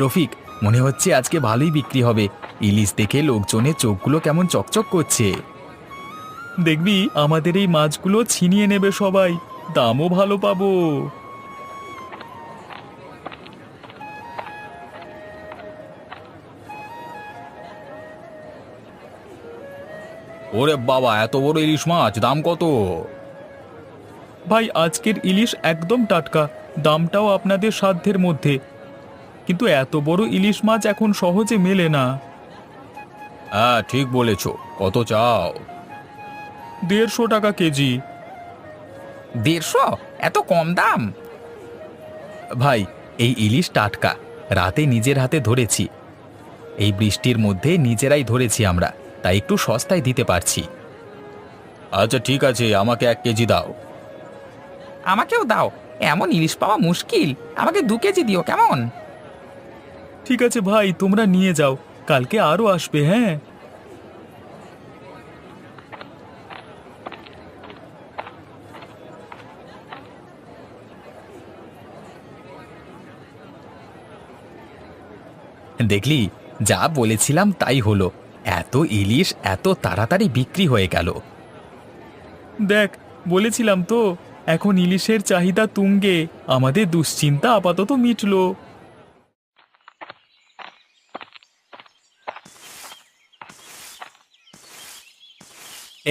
রফিক, মনে হচ্ছে আজকে ভালোই বিক্রি হবে। ইলিশ দেখে লোকজনের চোখগুলো কেমন চকচক করছে। দেখবি আমাদের এই মাছগুলো ছিনিয়ে নেবে সবাই, দামও ভালো পাবো। ওরে বাবা, এত বড় ইলিশ মাছ, দাম কত? ভাই, আজকের ইলিশ একদম টাটকা, দামটাও আপনাদের সাধ্যের মধ্যে। কিন্তু এত বড় ইলিশ মাছ এখন সহজে মেলে না। হ্যাঁ, ঠিক বলেছ। কত চাও? 150 টাকা কেজি। 150? এত কম দাম? ভাই, এই ইলিশ টাটকা, রাতে নিজের হাতে ধরেছি। এই বৃষ্টির মধ্যে নিজেরাই ধরেছি আমরা, তাই একটু সস্তায় দিতে পারছি। আচ্ছা ঠিক আছে, আমাকে 1 কেজি দাও। আমাকেও দাও, এমন ইলিশ পাওয়া মুশকিল। আমাকে 2 কেজি দিও কেমন? ঠিক আছে ভাই, তোমরা নিয়ে যাও, কালকে আরো আসবে। হ্যাঁ, দেখলি, যা বলেছিলাম তাই হলো। এত ইলিশ এত তাড়াতাড়ি বিক্রি হয়ে গেল। দেখ, বলেছিলাম তো, এখন ইলিশের চাহিদা তুঙ্গে, আমাদের দুশ্চিন্তা আপাতত মিটলো।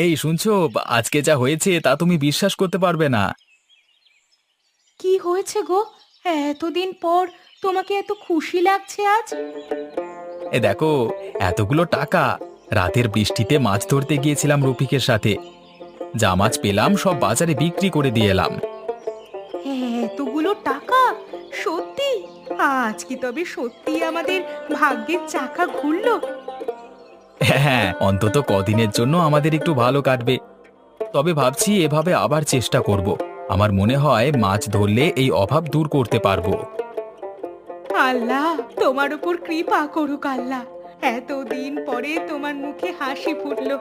এই শুনছো, আজকে যা হয়েছে তা তুমি বিশ্বাস করতে পারবে না। কি হয়েছে গো? এতদিন পর তোমাকে এত খুশি লাগছে আজ? এ দেখো, এতগুলো টাকা। রাতের বৃষ্টিতে মাছ ধরতে গিয়েছিলাম রফিকের সাথে, যা মাছ পেলাম সব বাজারে বিক্রি করে দিয়ে এলাম। এতগুলো টাকা? সত্যি? আজ কি তবে সত্যি আমাদের ভাগ্যের চাকা ঘুরলো? হ্যাঁ, অন্তত কদিনের জন্য আমাদের একটু ভালো কাটবে। তবে ভাবছি এভাবে আবার চেষ্টা করব। আমার মনে হয় মাছ ধরলে এই অভাব দূর করতে পারবো। আল্লাহ তোমার উপর কৃপা করুক আল্লাহ। এতদিন পরে তোমার মুখে হাসি ফুটলো।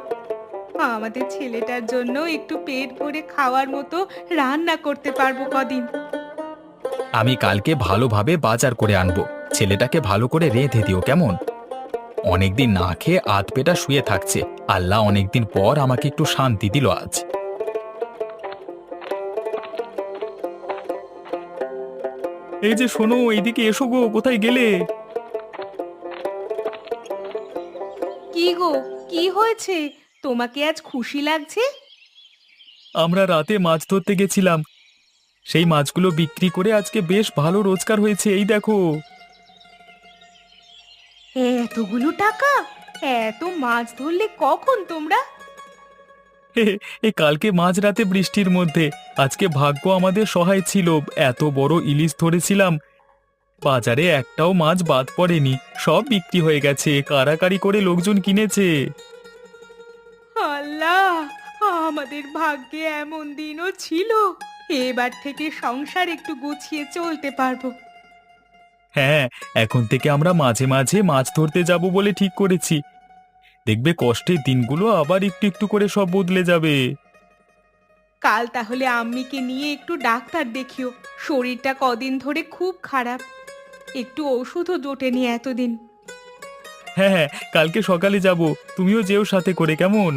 আমাদের ছেলেটার জন্য একটু পেট ভরে খাওয়ার মতো রান্না করতে পারবো কদিন। আমি কালকে ভালোভাবে বাজার করে আনবো। ছেলেটাকে ভালো করে রেঁধে দিও কেমন? অনেকদিন না খেয়ে আধপেটা শুয়ে থাকছে। আল্লাহ অনেকদিন পর আমাকে একটু শান্তি দিল আজ। এই যে শোনো, এইদিকে এসো গো, কোথায় গেলে? কি গো, কি হয়েছে? তোমাকে আজ খুশি লাগছে? আমরা রাতে মাছ ধরতে গেছিলাম, সেই মাছগুলো বিক্রি করে আজকে বেশ ভালো রোজগার হয়েছে। এই দেখো। এতগুলো টাকা? এত মাছ ধরলে কখন তোমরা? এই কালকে মাঝরাতে বৃষ্টির মধ্যে, আজকে ভাগ্য আমাদের সহায় ছিল, এত বড় ইলিশ ধরেছিলাম। বাজারে একটাও মাছ বাদ পড়েনি, সব বিক্রি হয়ে গেছে, কারাকারি করে লোকজন কিনেছে। আল্লাহ, আমাদের ভাগ্যে এমন দিনও ছিল। এবার থেকে সংসার একটু গুছিয়ে চলতে পারবো। হ্যাঁ, এখন থেকে আমরা মাঝে মাঝে মাছ ধরতে যাব বলে ঠিক করেছি। দেখবে কষ্টের দিনগুলো আবার একটু একটু করে সব বদলে যাবে। কাল তাহলে আম্মিকে নিয়ে একটু ডাক্তার দেখিও। শরীরটা কদিন ধরে খুব খারাপ। একটু ওষুধও জোটেনি এতদিন। হ্যাঁ হ্যাঁ, কালকে সকালে যাব, তুমিও যেও সাথে করে কেমন?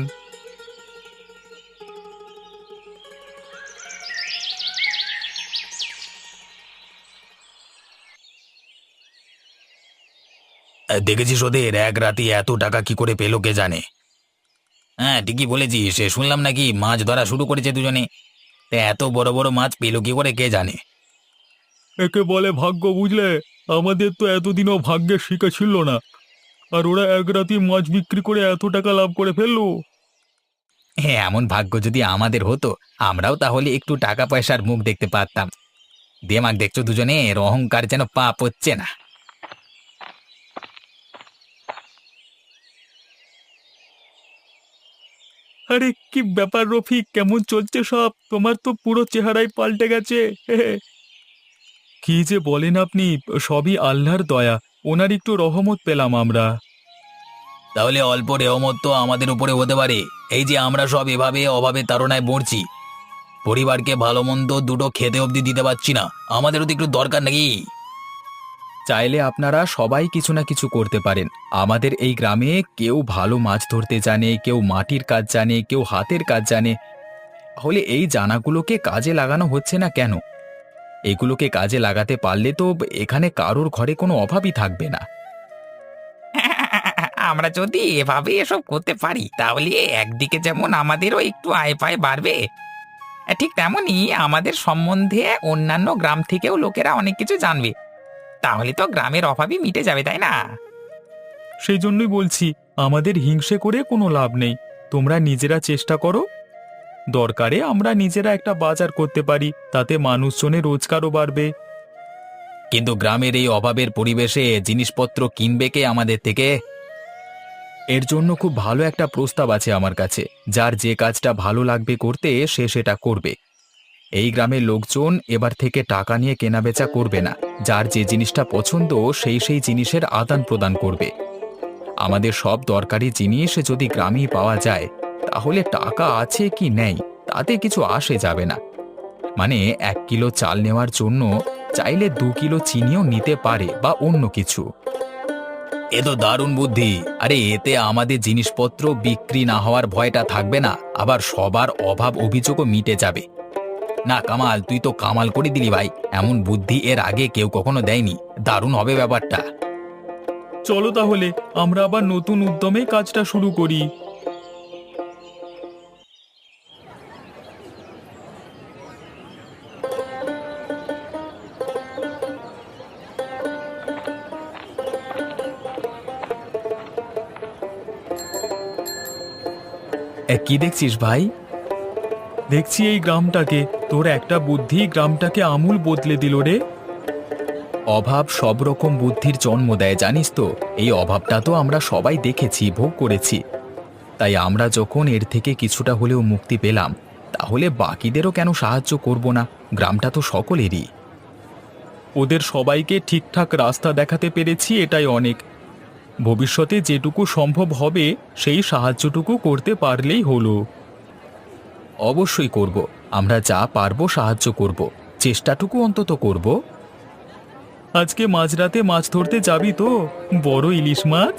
দেখেছিস ওদের এক রাতে এত টাকা কি করে পেলো কে জানে। হ্যাঁ, ঠিকই বলেছিস। সে শুনলাম নাকি মাছ ধরা শুরু করেছে দুজনে। তা এত বড় বড় মাছ পেলো কি করে কে জানে। একে বলে ভাগ্য, বুঝলে? আমাদের তো এতদিনও ভাগ্যের শিকা ছিল না, আর ওরা এক রাতে মাছ বিক্রি করে এত টাকা লাভ করে ফেললো। হ্যাঁ, এমন ভাগ্য যদি আমাদের হতো, আমরাও তাহলে একটু টাকা পয়সার মুখ দেখতে পারতাম। দেমাগ দেখছো দুজনে, এর অহংকার যেন পাপ হচ্ছে না। আরে কি ব্যাপার রফিক, কেমন চলছে সব? তোমার তো পুরো চেহারাই পাল্টে গেছে। কি যে বলেন আপনি, সবই আল্লাহর দয়া, ওনার একটু রহমত পেলাম আমরা। তাহলে অল্প রেহমত তো আমাদের উপরে হতে পারে। এই যে আমরা সব এভাবে অভাবে তাড়নায় মরছি, পরিবারকে ভালো মন্দ দুটো খেতে অবধি দিতে পারছি না, আমাদেরও তো একটু দরকার নাকি? চাইলে আপনারা সবাই কিছু না কিছু করতে পারেন। আমাদের এই গ্রামে কেউ ভালো মাছ ধরতে জানে, কেউ মাটির কাজ জানে, কেউ হাতের কাজ জানে। তাহলে এই জানাগুলোকে কাজে লাগানো হচ্ছে না কেন? এগুলোকে কাজে লাগাতে পারলে তো এখানে কারোর ঘরে কোনো অভাবই থাকবে না। আমরা যদি এভাবে এসব করতে পারি তাহলে একদিকে যেমন আমাদেরও একটু আয় পায় বাড়বে, ঠিক তেমনি আমাদের সম্বন্ধে অন্যান্য গ্রাম থেকেও লোকেরা অনেক কিছু জানবে। তাহলে তো গ্রামের অভাবই মিটে যাবে, তাই না? সেই জন্যই বলছি, আমাদের হিংসে করে কোনো লাভ নেই। তোমরা নিজেরা চেষ্টা করো। দরকারে আমরা নিজেরা একটা বাজার করতে পারি, তাতে মানুষজনের রোজগারও বাড়বে। কিন্তু গ্রামের এই অভাবের পরিবেশে জিনিসপত্র কিনবে কে আমাদের থেকে? এর জন্য খুব ভালো একটা প্রস্তাব আছে আমার কাছে। যার যে কাজটা ভালো লাগবে করতে সে সেটা করবে। এই গ্রামের লোকজন এবার থেকে টাকা নিয়ে কেনাবেচা করবে না। যার যে জিনিসটা পছন্দ সেই জিনিসের আদান প্রদান করবে। আমাদের সব দরকারি জিনিস যদি গ্রামেই পাওয়া যায়, তাহলে টাকা আছে কি নেই তাতে কিছু আসে যাবে না। মানে 1 কিলো চাল নেওয়ার জন্য চাইলে 2 কিলো চিনিও নিতে পারে বা অন্য কিছু। এ তো দারুণ বুদ্ধি। আরে এতে আমাদের জিনিসপত্র বিক্রি না হওয়ার ভয়টা থাকবে না, আবার সবার অভাব অভিযোগও মিটে যাবে। না কামাল, তুই তো কামাল করে দিলি ভাই। এমন বুদ্ধি এর আগে কেউ কখনো দেয়নি। দারুণ হবে ব্যাপারটা। চলো তাহলে আমরা আবার নতুন উদ্যমে কাজটা শুরু করি। কি দেখছিস ভাই? দেখছি এই গ্রামটাকে। তোর একটা বুদ্ধি গ্রামটাকে আমূল বদলে দিল রে। অভাব সব রকম বুদ্ধির জন্ম দেয়, জানিস তো। এই অভাবটা তো আমরা সবাই দেখেছি, ভোগ করেছি। তাই আমরা যখন এর থেকে কিছুটা হলেও মুক্তি পেলাম, তাহলে বাকিদেরও কেন সাহায্য করব না? গ্রামটা তো সকলেরই। ওদের সবাইকে ঠিকঠাক রাস্তা দেখাতে পেরেছি, এটাই অনেক। ভবিষ্যতে যেটুকু সম্ভব হবে সেই সাহায্যটুকু করতে পারলেই হলো। অবশ্যই করব। আমরা যা পারবো সাহায্য করব, চেষ্টাটুকু অন্তত করব। আজকে মাঝরাতে মাছ ধরতে যাবি তো? বড় ইলিশ মাছ।